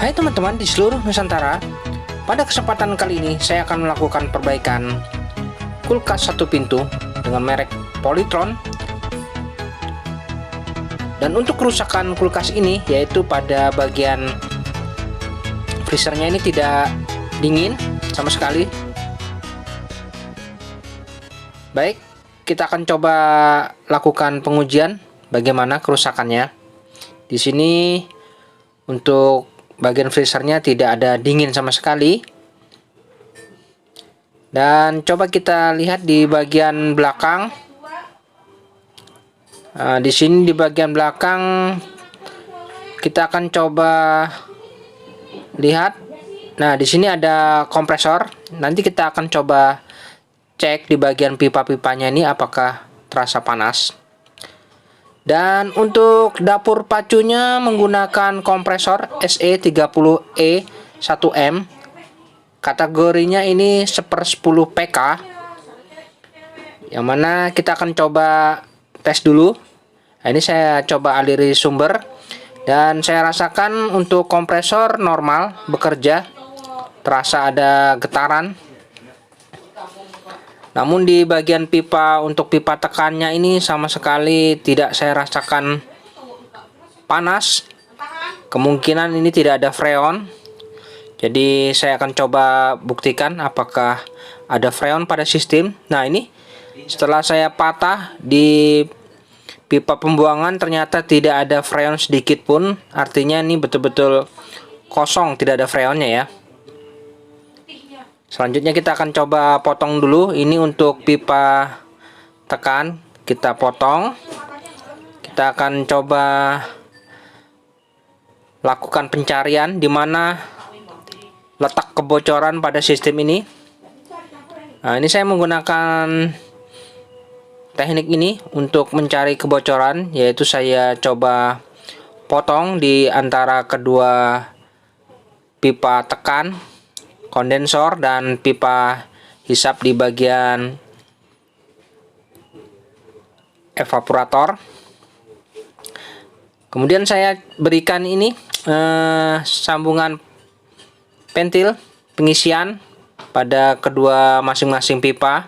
Hai teman-teman di seluruh Nusantara, pada kesempatan kali ini saya akan melakukan perbaikan kulkas satu pintu dengan merek Polytron. Dan untuk kerusakan kulkas ini yaitu pada bagian freezernya ini tidak dingin sama sekali. Baik, kita akan coba lakukan pengujian bagaimana kerusakannya. Di sini untuk bagian freezernya tidak ada dingin sama sekali. Dan coba kita lihat di bagian belakang. Nah, di sini di bagian belakang kita akan coba lihat. Nah, di sini ada kompresor. Nanti kita akan coba cek di bagian pipa-pipanya ini apakah terasa panas. Dan untuk dapur pacunya menggunakan kompresor SE30E 1M. Kategorinya ini 1/10 PK. Yang mana kita akan coba tes dulu. Nah, ini saya coba aliri sumber dan saya rasakan untuk kompresor normal bekerja. Terasa ada getaran. Namun di bagian pipa untuk pipa tekannya ini sama sekali tidak saya rasakan panas. Kemungkinan ini tidak ada freon. Jadi saya akan coba buktikan apakah ada freon pada sistem. Nah, ini setelah saya patah di pipa pembuangan ternyata tidak ada freon sedikit pun. Artinya ini betul-betul kosong, tidak ada freonnya ya. Selanjutnya kita akan coba potong dulu. Ini untuk pipa tekan, kita potong. Kita akan coba lakukan pencarian di mana letak kebocoran pada sistem ini. Nah, ini saya menggunakan teknik ini untuk mencari kebocoran, yaitu saya coba potong di antara kedua pipa tekan, kondensor dan pipa hisap di bagian evaporator. Kemudian saya berikan ini sambungan pentil pengisian pada kedua masing-masing pipa,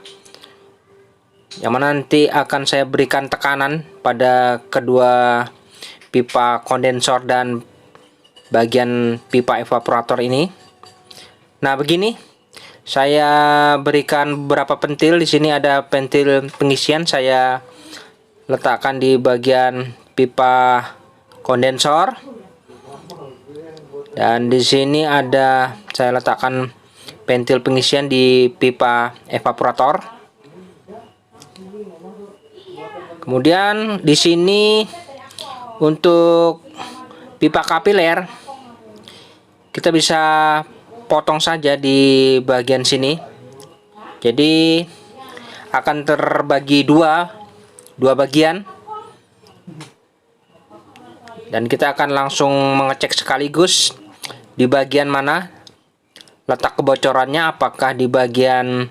yang mana nanti akan saya berikan tekanan pada kedua pipa kondensor dan bagian pipa evaporator ini. Nah, begini, saya berikan beberapa pentil. Di sini ada pentil pengisian, saya letakkan di bagian pipa kondensor. Dan di sini ada saya letakkan pentil pengisian di pipa evaporator. Kemudian di sini untuk pipa kapiler kita bisa potong saja di bagian sini. Jadi akan terbagi dua bagian. Dan kita akan langsung mengecek sekaligus di bagian mana letak kebocorannya, apakah di bagian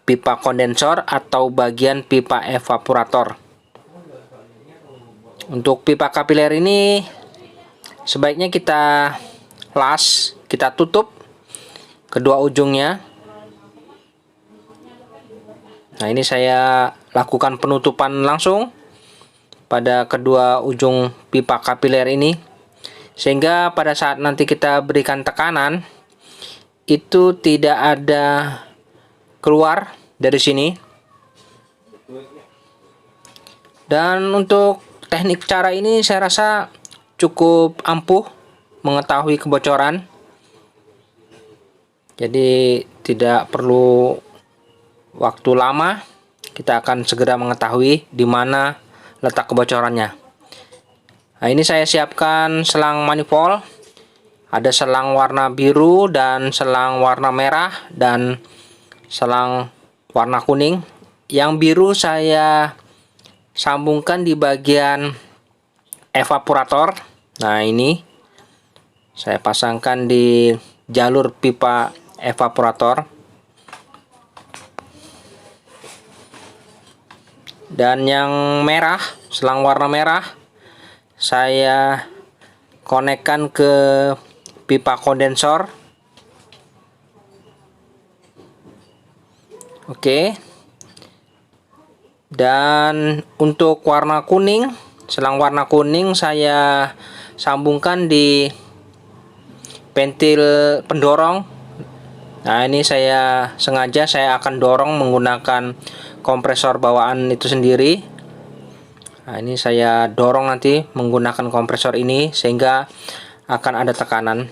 pipa kondensor atau bagian pipa evaporator. Untuk pipa kapiler ini sebaiknya kita las, kita tutup kedua ujungnya. Nah, ini saya lakukan penutupan langsung pada kedua ujung pipa kapiler ini, sehingga pada saat nanti kita berikan tekanan itu tidak ada keluar dari sini. Dan untuk teknik cara ini saya rasa cukup ampuh mengetahui kebocoran. Jadi tidak perlu waktu lama, kita akan segera mengetahui di mana letak kebocorannya. Nah, ini saya siapkan selang manifold. Ada selang warna biru dan selang warna merah dan selang warna kuning. Yang biru saya sambungkan di bagian evaporator. Nah, ini saya pasangkan di jalur pipa evaporator. Dan yang merah, selang warna merah, saya konekkan ke pipa kondensor. Oke. Dan untuk warna kuning, selang warna kuning saya sambungkan di ventil pendorong. Nah, ini saya sengaja akan dorong menggunakan kompresor bawaan itu sendiri. Nah, ini saya dorong nanti menggunakan kompresor ini sehingga akan ada tekanan.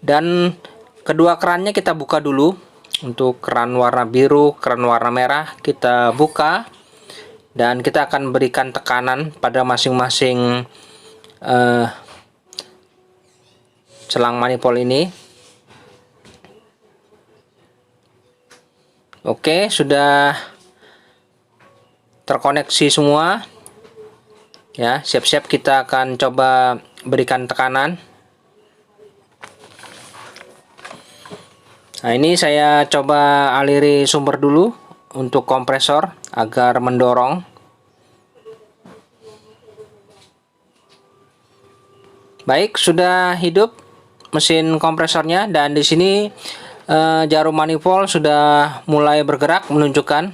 Dan kedua kerannya kita buka dulu. Untuk keran warna biru, keran warna merah kita buka. Dan kita akan berikan tekanan pada masing-masing selang manifold ini. Oke, sudah terkoneksi semua. Ya, siap-siap kita akan coba berikan tekanan. Nah, ini saya coba aliri sumber dulu untuk kompresor agar mendorong. Baik, sudah hidup mesin kompresornya, dan di sini jarum manifold sudah mulai bergerak menunjukkan.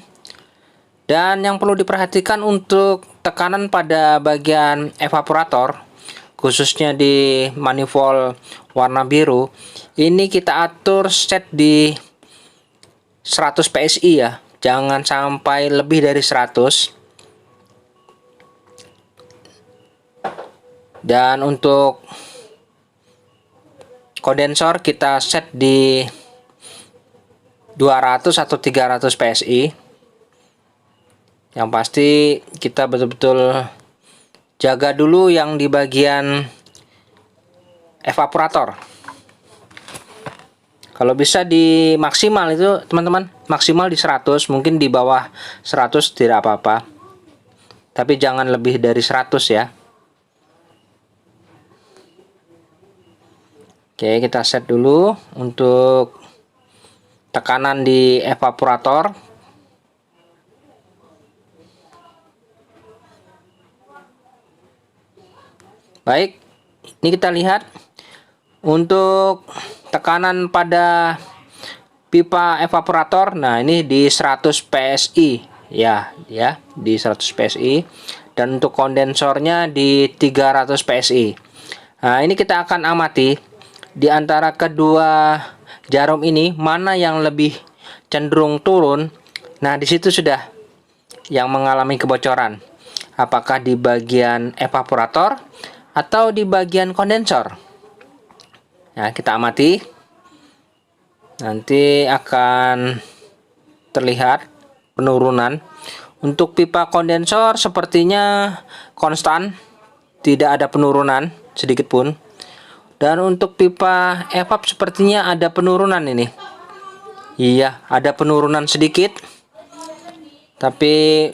Dan yang perlu diperhatikan untuk tekanan pada bagian evaporator, khususnya di manifold warna biru, ini kita atur set di 100 PSI ya, jangan sampai lebih dari 100. Dan untuk kondensor kita set di 200 atau 300 PSI. Yang pasti kita betul-betul jaga dulu yang di bagian evaporator. Kalau bisa di maksimal itu teman-teman, maksimal di 100, mungkin di bawah 100 tidak apa-apa. Tapi jangan lebih dari 100 ya. Oke, kita set dulu untuk tekanan di evaporator. Baik, ini kita lihat untuk tekanan pada pipa evaporator. Nah, ini di 100 PSI ya, di 100 PSI, dan untuk kondensornya di 300 PSI. Nah, ini kita akan amati di antara kedua jarum ini mana yang lebih cenderung turun. Nah, di situ sudah yang mengalami kebocoran. Apakah di bagian evaporator atau di bagian kondensor? Nah, kita amati. Nanti akan terlihat penurunan. Untuk pipa kondensor sepertinya konstan, tidak ada penurunan sedikit pun. Dan untuk pipa evap sepertinya ada penurunan ini. Iya, ada penurunan sedikit. Tapi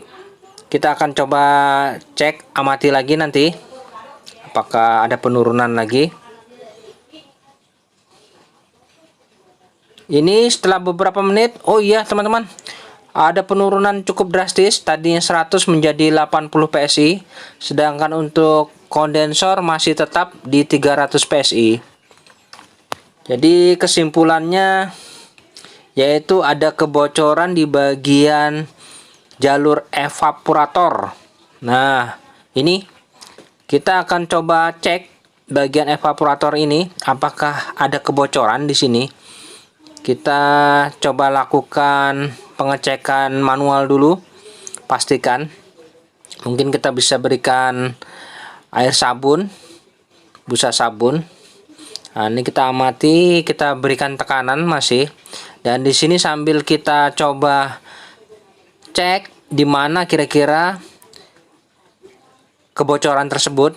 kita akan coba cek, amati lagi nanti apakah ada penurunan lagi. Ini setelah beberapa menit, oh iya teman-teman, ada penurunan cukup drastis. Tadinya 100 menjadi 80 PSI, sedangkan untuk kondensor masih tetap di 300 PSI. Jadi kesimpulannya yaitu ada kebocoran di bagian jalur evaporator. Nah, ini kita akan coba cek bagian evaporator ini apakah ada kebocoran di sini. Kita coba lakukan pengecekan manual dulu, pastikan. Mungkin kita bisa berikan air sabun, busa sabun. Nah, ini kita amati, kita berikan tekanan masih. Dan di sini sambil kita coba cek di mana kira-kira kebocoran tersebut.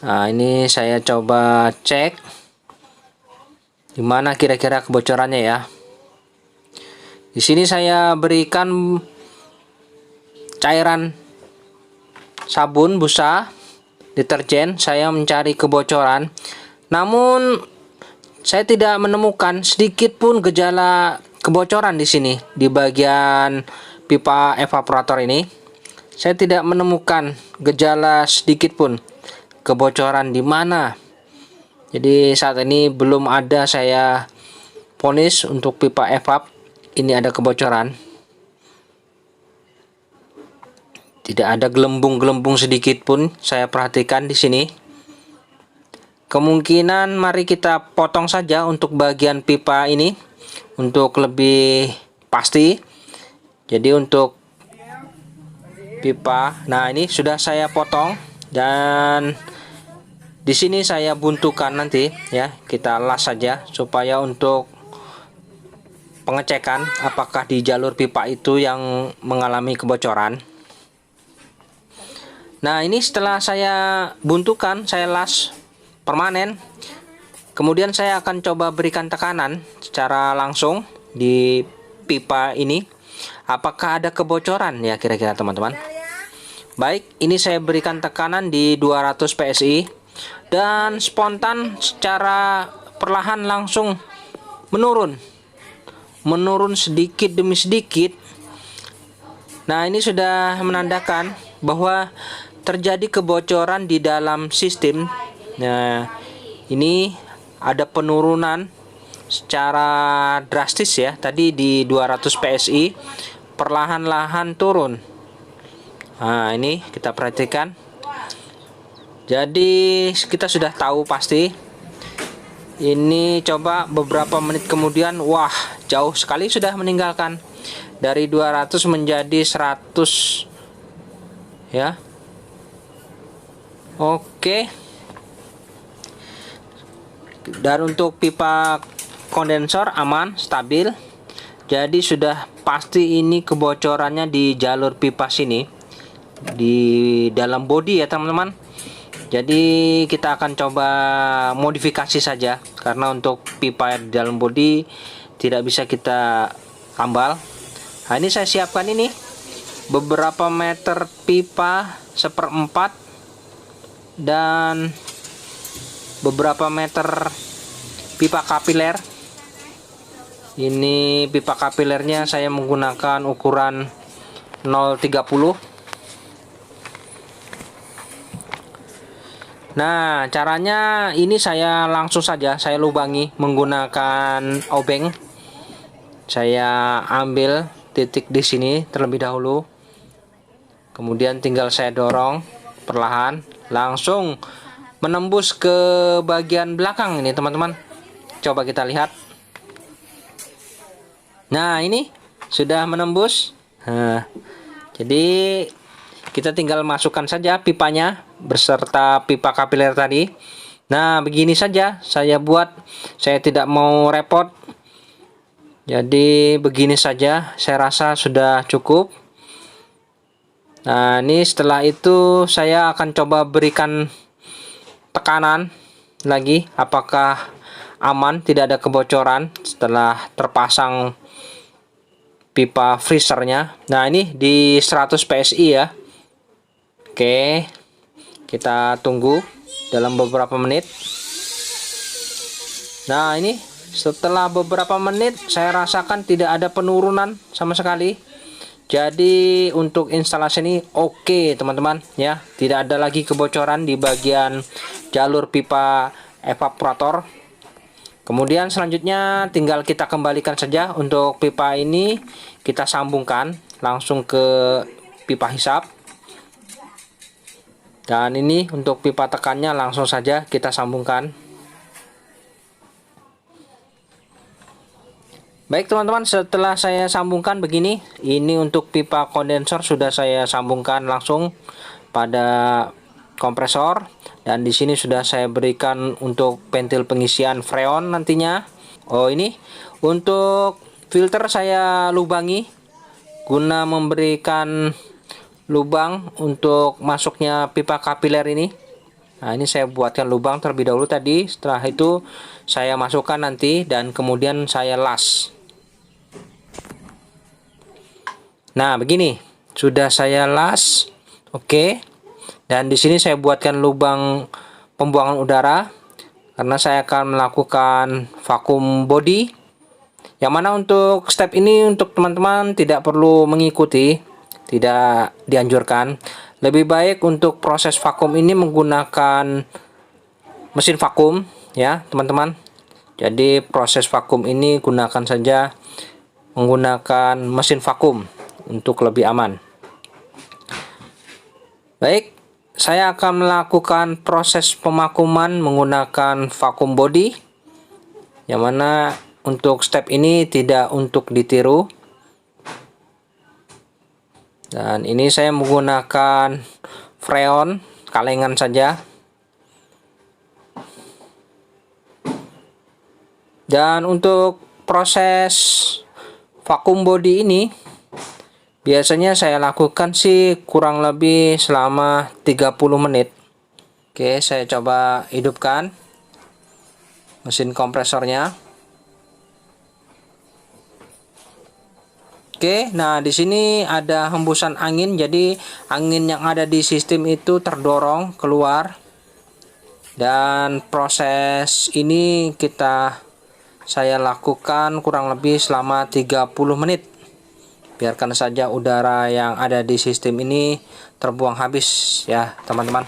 Nah, ini saya coba cek di mana kira-kira kebocorannya ya. Di sini saya berikan cairan sabun, busa, deterjen. Saya mencari kebocoran. Namun saya tidak menemukan sedikit pun gejala kebocoran di sini di bagian pipa evaporator ini. Saya tidak menemukan gejala sedikit pun. kebocoran di mana. Jadi saat ini belum ada saya vonis untuk pipa evap ini ada kebocoran. Tidak ada gelembung-gelembung sedikit pun saya perhatikan di sini. Kemungkinan mari kita potong saja untuk bagian pipa ini untuk lebih pasti. Jadi untuk pipa, nah ini sudah saya potong dan di sini saya buntukan nanti ya, kita las saja supaya untuk pengecekan apakah di jalur pipa itu yang mengalami kebocoran. Nah, ini setelah saya buntukan, saya las permanen. Kemudian saya akan coba berikan tekanan secara langsung di pipa ini. Apakah ada kebocoran ya kira-kira teman-teman? Baik, ini saya berikan tekanan di 200 PSI dan spontan secara perlahan langsung menurun sedikit demi sedikit. Nah, ini sudah menandakan bahwa terjadi kebocoran di dalam sistem. Nah, ini ada penurunan secara drastis ya. Tadi di 200 PSI perlahan-lahan turun. Nah, ini kita perhatikan. Jadi kita sudah tahu pasti. Ini coba beberapa menit kemudian, wah, jauh sekali sudah meninggalkan. Dari 200 menjadi 100 ya. Oke. Dan untuk pipa kondensor aman, stabil. Jadi sudah pasti ini kebocorannya di jalur pipa sini, di dalam bodi ya teman-teman. Jadi kita akan coba modifikasi saja, karena untuk pipa di dalam bodi tidak bisa kita tambal. Nah, ini saya siapkan ini beberapa meter pipa 1/4 dan beberapa meter pipa kapiler. Ini pipa kapilernya saya menggunakan ukuran 0,30. Nah, caranya ini saya langsung saja saya lubangi menggunakan obeng. Saya ambil titik di sini terlebih dahulu. Kemudian tinggal saya dorong perlahan langsung menembus ke bagian belakang ini teman-teman. Coba kita lihat. Nah, ini sudah menembus. Nah, jadi kita tinggal masukkan saja pipanya beserta pipa kapiler tadi. Nah, begini saja saya buat. Saya tidak mau repot. Jadi begini saja saya rasa sudah cukup. Nah, ini setelah itu saya akan coba berikan tekanan lagi apakah aman, tidak ada kebocoran setelah terpasang pipa freezernya. Nah, ini di 100 PSI ya. Oke, kita tunggu dalam beberapa menit. Nah, ini setelah beberapa menit saya rasakan tidak ada penurunan sama sekali. Jadi untuk instalasi ini oke teman-teman ya, tidak ada lagi kebocoran di bagian jalur pipa evaporator. Kemudian selanjutnya tinggal kita kembalikan saja untuk pipa ini, kita sambungkan langsung ke pipa hisap. Dan ini untuk pipa tekannya langsung saja kita sambungkan. Baik teman-teman, setelah saya sambungkan begini, ini untuk pipa kondensor sudah saya sambungkan langsung pada kompresor, dan di sini sudah saya berikan untuk ventil pengisian freon nantinya. Oh, ini untuk filter saya lubangi guna memberikan lubang untuk masuknya pipa kapiler ini. Nah, ini saya buatkan lubang terlebih dahulu tadi. Setelah itu saya masukkan nanti dan kemudian saya las. Nah, begini sudah saya las. Oke. Dan di sini saya buatkan lubang pembuangan udara karena saya akan melakukan vakum body. Yang mana untuk step ini untuk teman-teman tidak perlu mengikuti, tidak dianjurkan. Lebih baik untuk proses vakum ini menggunakan mesin vakum ya teman-teman. Jadi proses vakum ini gunakan saja menggunakan mesin vakum untuk lebih aman. Baik, saya akan melakukan proses pemakuman menggunakan vakum body, yang mana untuk step ini tidak untuk ditiru. Dan ini saya menggunakan freon kalengan saja. Dan untuk proses vakum body ini biasanya saya lakukan sih kurang lebih selama 30 menit. Oke, saya coba hidupkan mesin kompresornya. Oke, nah di sini ada hembusan angin, jadi angin yang ada di sistem itu terdorong keluar. Dan proses ini saya lakukan kurang lebih selama 30 menit. Biarkan saja udara yang ada di sistem ini terbuang habis ya, teman-teman.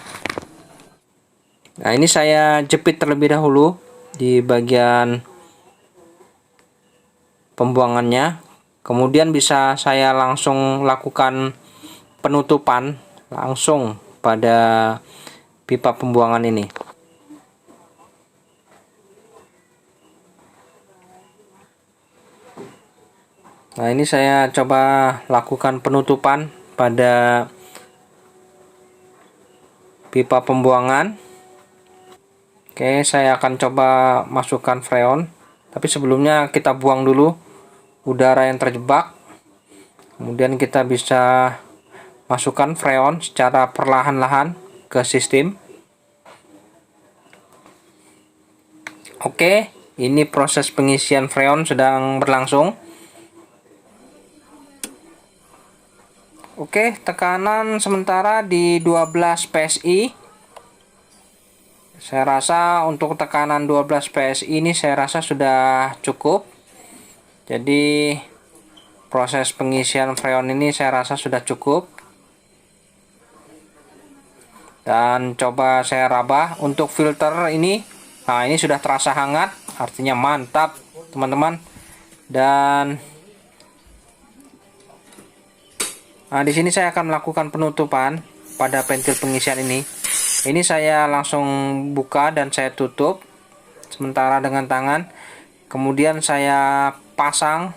Nah, ini saya jepit terlebih dahulu di bagian pembuangannya. Kemudian bisa saya langsung lakukan penutupan langsung pada pipa pembuangan ini. Nah, ini saya coba lakukan penutupan pada pipa pembuangan. Oke, saya akan coba masukkan freon. Tapi sebelumnya kita buang dulu udara yang terjebak. Kemudian kita bisa masukkan freon secara perlahan-lahan ke sistem. Oke, ini proses pengisian freon sedang berlangsung. Oke, tekanan sementara di 12 PSI. Saya rasa untuk tekanan 12 PSI ini saya rasa sudah cukup. Jadi proses pengisian freon ini saya rasa sudah cukup. Dan coba saya raba untuk filter ini. Nah, ini sudah terasa hangat, artinya mantap, teman-teman. Dan nah, di sini saya akan melakukan penutupan pada pentil pengisian ini. Ini saya langsung buka dan saya tutup sementara dengan tangan. Kemudian saya pasang,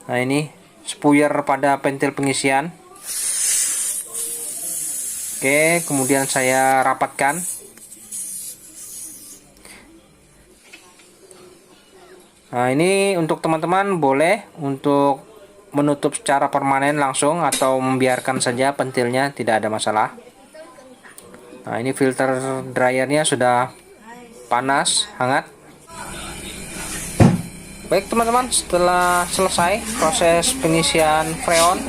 nah ini spuyer pada pentil pengisian. Oke, kemudian saya rapatkan. Nah, ini untuk teman-teman boleh untuk menutup secara permanen langsung atau membiarkan saja pentilnya, tidak ada masalah. Nah, ini filter dryernya sudah panas, hangat. Baik teman-teman, setelah selesai proses pengisian freon,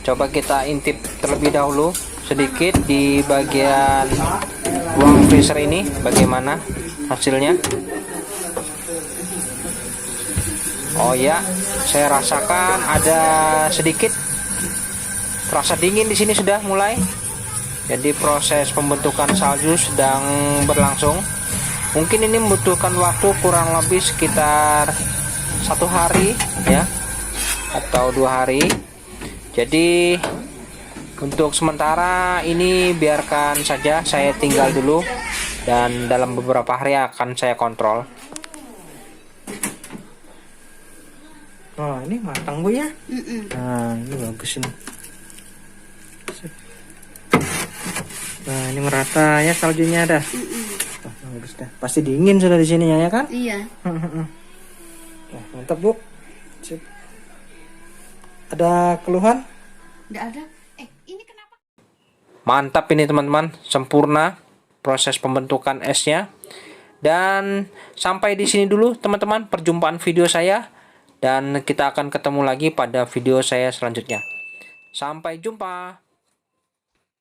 coba kita intip terlebih dahulu sedikit di bagian ruang freezer ini bagaimana hasilnya. Oh ya, saya rasakan ada sedikit rasa dingin di sini sudah mulai. Jadi proses pembentukan salju sedang berlangsung. Mungkin ini membutuhkan waktu kurang lebih sekitar 1 hari ya, atau 2 hari. Jadi untuk sementara ini biarkan saja, saya tinggal dulu dan dalam beberapa hari akan saya kontrol. Oh, ini matang Bu ya? Nah, ini bagus ini. Nah, ini merata ya saljunya dah. Oh, bagus dah. Pasti dingin sudah di sini ya kan? Iya. Nah, mantap Bu. Sip. Ada keluhan? Nggak ada. Ini kenapa? Mantap ini teman-teman, sempurna proses pembentukan esnya. Dan sampai di sini dulu teman-teman perjumpaan video saya. Dan kita akan ketemu lagi pada video saya selanjutnya. Sampai jumpa.